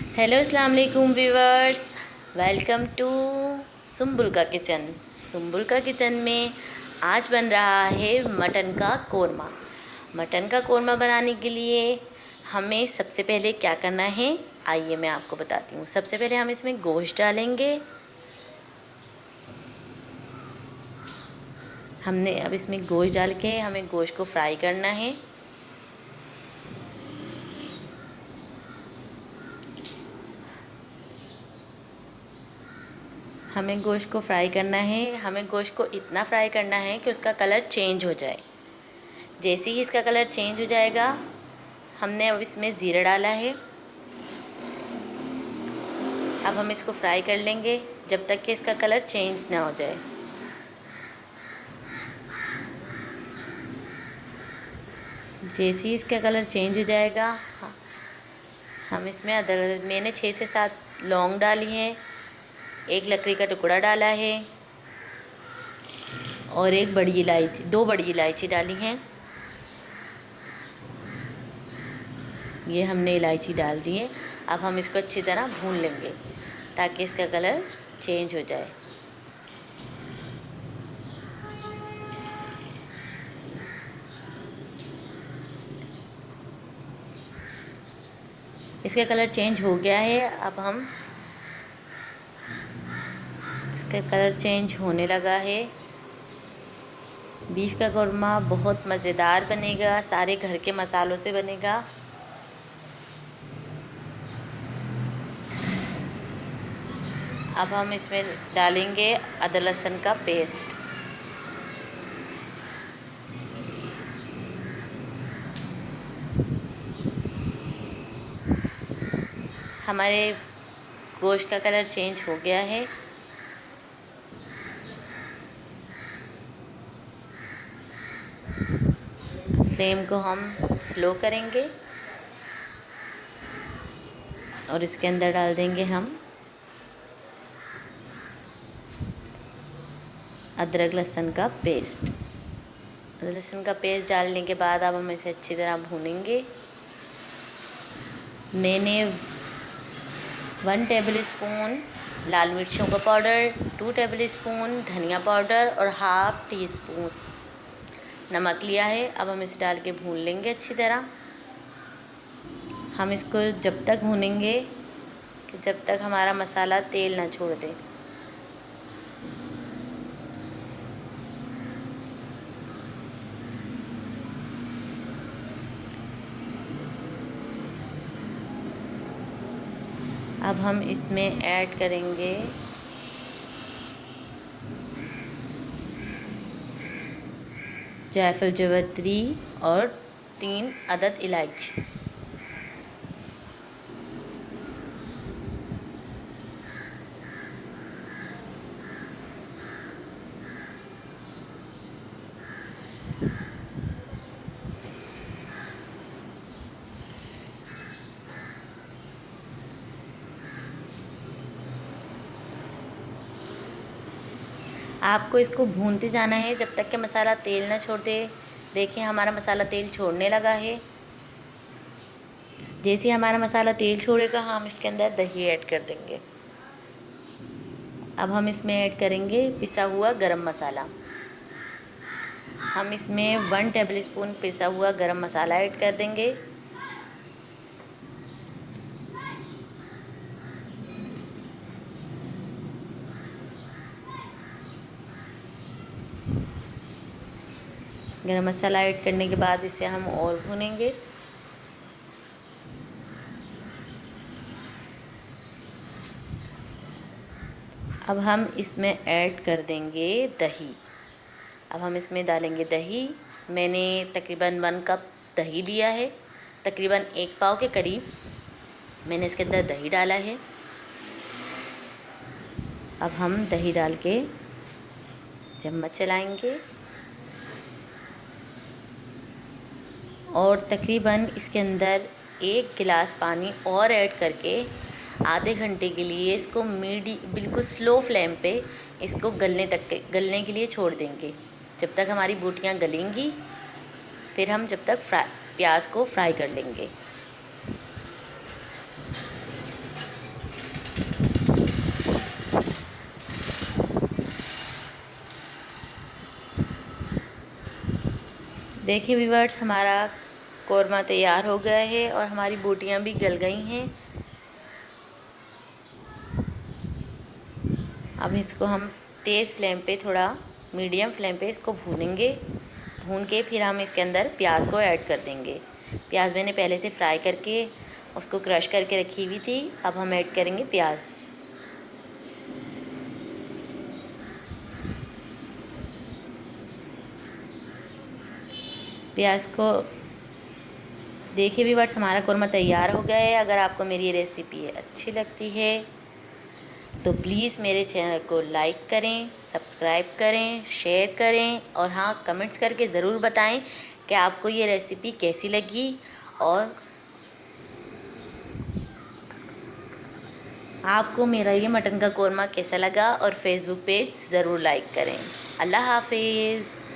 Hello अस्सलाम वालेकुम viewers, welcome to Sumbul का किचन। सुम्बुल का किचन में आज बन रहा है मटन का कोरमा। मटन का कोरमा बनाने के लिए हमें सबसे पहले क्या करना है, आइए मैं आपको बताती हूँ। सबसे पहले हम इसमें गोश्त डालेंगे। हमने अब इसमें गोश्त डाल के हमें गोश्त को फ्राई करना है। हमें गोश्त को फ्राई करना है। हमें गोश्त को इतना फ्राई करना है कि उसका कलर चेंज हो जाए। जैसे ही इसका कलर चेंज हो जाएगा, हमने अब इसमें ज़ीरा डाला है। अब हम इसको फ्राई कर लेंगे जब तक कि इसका कलर चेंज ना हो जाए। जैसे ही इसका कलर चेंज हो जाएगा, हम इसमें अदरक, मैंने 6 से 7 लौंग डाली हैं, एक लकड़ी का टुकड़ा डाला है और एक बड़ी इलायची, 2 बड़ी इलायची डाली हैं। ये हमने इलायची डाल दी है। अब हम इसको अच्छी तरह भून लेंगे ताकि इसका कलर चेंज हो जाए। इसका कलर चेंज हो गया है। अब हम इसका कलर चेंज होने लगा है। बीफ का कोरमा बहुत मज़ेदार बनेगा, सारे घर के मसालों से बनेगा। अब हम इसमें डालेंगे अदरक लहसुन का पेस्ट। हमारे गोश्त का कलर चेंज हो गया है। फ्लेम को हम स्लो करेंगे और इसके अंदर डाल देंगे हम अदरक लहसुन का पेस्ट। अदरक लहसुन का पेस्ट डालने के बाद अब हम इसे अच्छी तरह भूनेंगे। मैंने 1 टेबल स्पून लाल मिर्चों का पाउडर, 2 टेबल स्पून धनिया पाउडर और हाफ़ टी स्पून नमक लिया है। अब हम इसे डाल के भून लेंगे अच्छी तरह। हम इसको जब तक भूनेंगे कि जब तक हमारा मसाला तेल ना छोड़ दे। अब हम इसमें ऐड करेंगे जायफल, जावित्री और 3 अदद इलायची। आपको इसको भूनते जाना है जब तक कि मसाला तेल ना छोड़ दे। देखिए हमारा मसाला तेल छोड़ने लगा है। जैसे ही हमारा मसाला तेल छोड़ेगा, हम इसके अंदर दही ऐड कर देंगे। अब हम इसमें ऐड करेंगे पिसा हुआ गरम मसाला। हम इसमें 1 टेबल स्पून पिसा हुआ गरम मसाला ऐड कर देंगे। गरम मसाला ऐड करने के बाद इसे हम और भूनेंगे। अब हम इसमें ऐड कर देंगे दही। अब हम इसमें डालेंगे दही। मैंने तकरीबन 1 कप दही लिया है, तकरीबन 1 पाव के करीब मैंने इसके अंदर दही डाला है। अब हम दही डाल के चम्मच चलाएंगे और तकरीबन इसके अंदर 1 गिलास पानी और ऐड करके आधे घंटे के लिए इसको बिल्कुल स्लो फ्लेम पे इसको गलने के लिए छोड़ देंगे जब तक हमारी बोटियाँ गलेंगी। फिर हम जब तक प्याज को फ्राई कर लेंगे। देखिए व्यूअर्स, हमारा कौरमा तैयार हो गया है और हमारी बोटियां भी गल गई हैं। अब इसको हम तेज़ फ्लेम पे, थोड़ा मीडियम फ्लेम पे इसको भूनेंगे। भून के फिर हम इसके अंदर प्याज को ऐड कर देंगे। प्याज मैंने पहले से फ्राई करके उसको क्रश करके रखी हुई थी। अब हम ऐड करेंगे प्याज। प्याज को देखिए व्यूअर्स, हमारा कौरमा तैयार हो गया है। अगर आपको मेरी ये रेसिपी अच्छी लगती है तो प्लीज़ मेरे चैनल को लाइक करें, सब्सक्राइब करें, शेयर करें और हाँ, कमेंट्स करके ज़रूर बताएं कि आपको ये रेसिपी कैसी लगी और आपको मेरा ये मटन का कौरमा कैसा लगा। और फेसबुक पेज ज़रूर लाइक करें। अल्लाह हाफिज़।